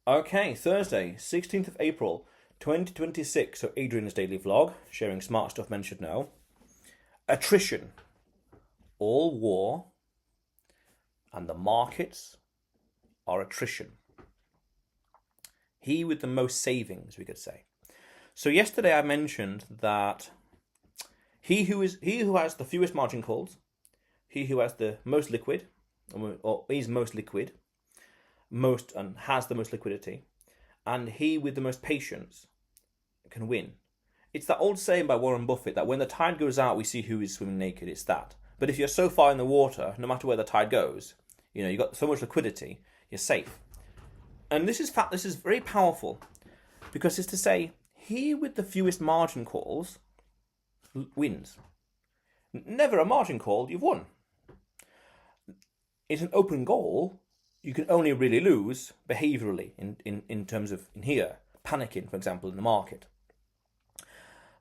Okay, Thursday, 16th of April, 2026. So, Adrian's daily vlog, sharing smart stuff men should know. Attrition. All war and the markets are attrition. He with the most savings, we could say. So, yesterday I mentioned that he who has the fewest margin calls, he who has the most liquid, or is most liquid, and has the most liquidity, and he with the most patience can win. It's that old saying by Warren Buffett that when the tide goes out, we see who is swimming naked. It's that. But if you're so far in the water, no matter where the tide goes, you've got so much liquidity, you're safe. And this is very powerful, because it's to say he with the fewest margin calls wins. Never a margin call, you've won. It's an open goal. You can only really lose behaviourally in terms of in here, panicking, for example, in the market.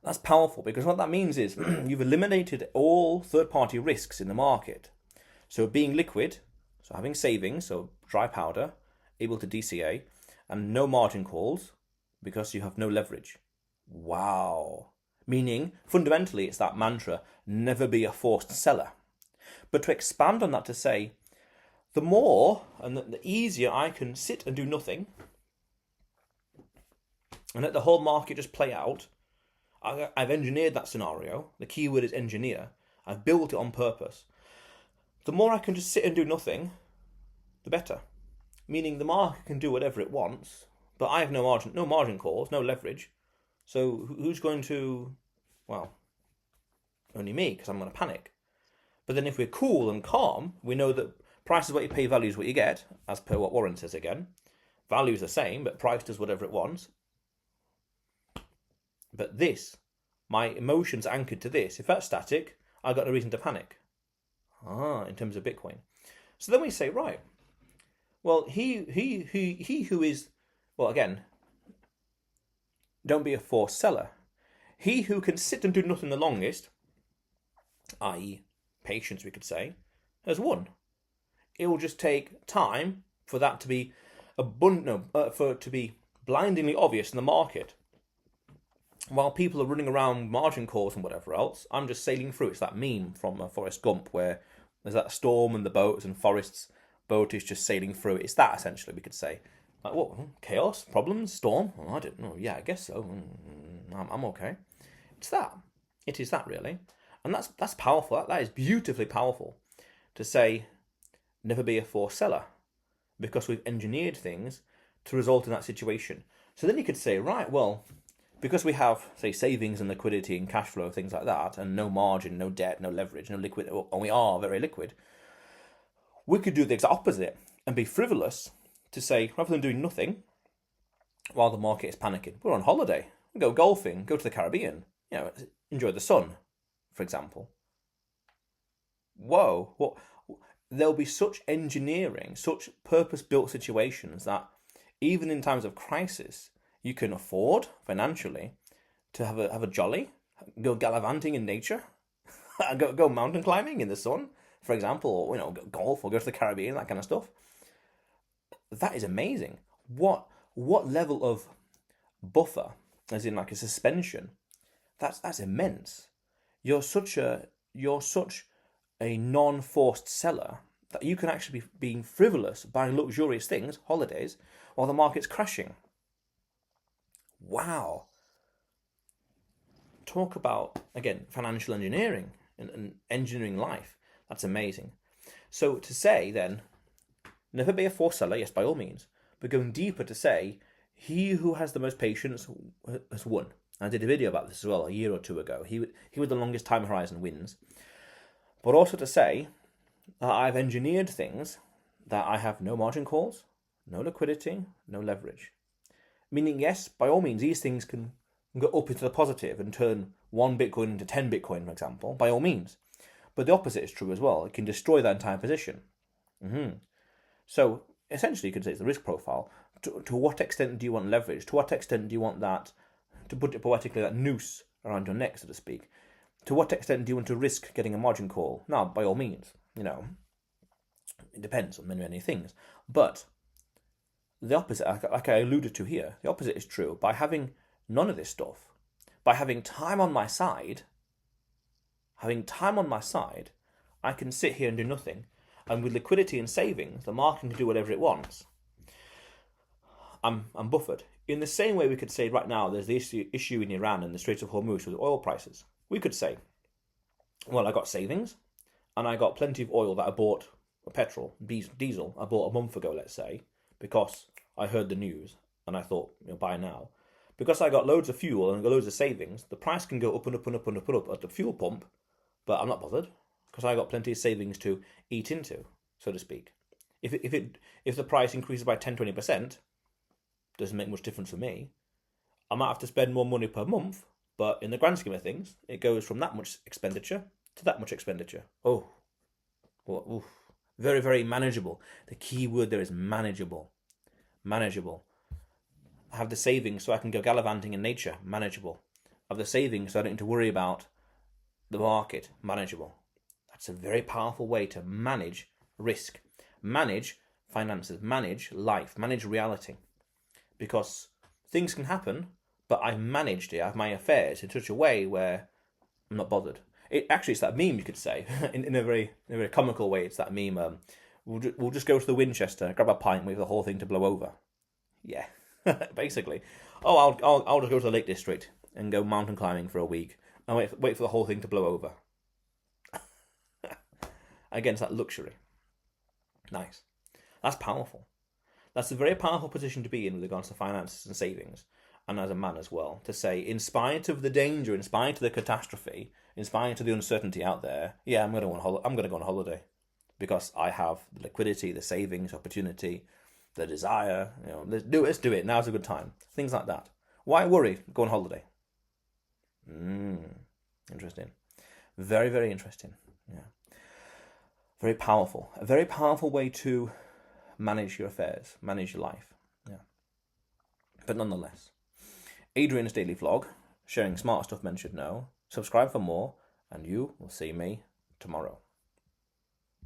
That's powerful, because what that means is you've eliminated all third-party risks in the market. So being liquid, so having savings, so dry powder, able to DCA, and no margin calls because you have no leverage. Wow. Meaning, fundamentally, it's that mantra, never be a forced seller. But to expand on that to say, the more and the easier I can sit and do nothing and let the whole market just play out, I've engineered that scenario. The key word is engineer. I've built it on purpose. The more I can just sit and do nothing, the better. Meaning the market can do whatever it wants, but I have no margin calls, no leverage. So who's going to, well, only me, because I'm going to panic. But then if we're cool and calm, we know that price is what you pay, value is what you get, as per what Warren says again. Value is the same, but price does whatever it wants. But this, my emotions anchored to this. If that's static, I've got no reason to panic. In terms of Bitcoin. So then we say, right, well, he who is, well, again, don't be a forced seller. He who can sit and do nothing the longest, i.e. patience, we could say, has won. It will just take time for that to be for it to be blindingly obvious in the market. While people are running around margin calls and whatever else, I'm just sailing through. It's that meme from Forrest Gump where there's that storm and the boats and Forrest's boat is just sailing through it. It's that, essentially, we could say. Like, what? Chaos? Problems? Storm? Oh, I don't know. Yeah, I guess so. I'm okay. It's that. It is that, really. And that's powerful. That is beautifully powerful to say, never be a forced seller, because we've engineered things to result in that situation. So then you could say, right, well, because we have, say, savings and liquidity and cash flow, things like that, and no margin, no debt, no leverage, no liquid, and we are very liquid, we could do the exact opposite and be frivolous to say, rather than doing nothing while the market is panicking, we're on holiday, we go golfing, go to the Caribbean, enjoy the sun, for example. Whoa, what? There'll be such engineering, such purpose-built situations that even in times of crisis, you can afford financially to have a jolly, go gallivanting in nature, go mountain climbing in the sun, for example, or go golf or go to the Caribbean, that kind of stuff. That is amazing. What level of buffer, as in like a suspension? That's immense. You're such a non-forced seller that you can actually be being frivolous, buying luxurious things, holidays, while the market's crashing. Wow. Talk about, again, financial engineering and engineering life. That's amazing. So to say then, never be a forced seller, yes, by all means, but going deeper to say, he who has the most patience has won. I did a video about this as well a year or two ago. He with the longest time horizon wins. But also to say that I've engineered things that I have no margin calls, no liquidity, no leverage. Meaning, yes, by all means, these things can go up into the positive and turn 1 Bitcoin into 10 Bitcoin, for example, by all means. But the opposite is true as well. It can destroy that entire position. So, essentially, you could say it's the risk profile. To what extent do you want leverage? To what extent do you want that, to put it poetically, that noose around your neck, so to speak? To what extent do you want to risk getting a margin call? Now, by all means, it depends on many, many things. But the opposite, like I alluded to here, the opposite is true. By having none of this stuff, by having time on my side, I can sit here and do nothing. And with liquidity and savings, the market can do whatever it wants. I'm buffered. In the same way we could say right now there's the issue in Iran and the Strait of Hormuz with oil prices. We could say, well, I got savings and I got plenty of oil that I bought, petrol, diesel, I bought a month ago, let's say, because I heard the news and I thought, buy now. Because I got loads of fuel and got loads of savings, the price can go up and up and up and up and up at the fuel pump, but I'm not bothered because I got plenty of savings to eat into, so to speak. If the price increases by 10-20%, doesn't make much difference for me. I might have to spend more money per month, but in the grand scheme of things, it goes from that much expenditure to that much expenditure. Oh, very, very manageable. The key word there is manageable. Manageable. I have the savings so I can go gallivanting in nature. Manageable. I have the savings so I don't need to worry about the market. Manageable. That's a very powerful way to manage risk. Manage finances. Manage life. Manage reality. Because things can happen, but I've managed it. I have my affairs in such a way where I'm not bothered. It's that meme, you could say, in a very comical way. It's that meme. We'll just go to the Winchester, grab a pint, wait for the whole thing to blow over. Yeah, basically. Oh, I'll just go to the Lake District and go mountain climbing for a week and wait for the whole thing to blow over. Again, it's that luxury. Nice. That's powerful. That's a very powerful position to be in with regards to finances and savings, and as a man as well, to say, in spite of the danger, in spite of the catastrophe, in spite of the uncertainty out there, yeah, I'm going to go on holiday because I have the liquidity, the savings, opportunity, the desire. Let's do it. Now's a good time. Things like that. Why worry? Go on holiday. Interesting. Very, very interesting. Yeah. Very powerful. A very powerful way to manage your affairs, manage your life. Yeah. But nonetheless, Adrian's daily vlog, sharing smart stuff men should know. Subscribe for more, and you will see me tomorrow.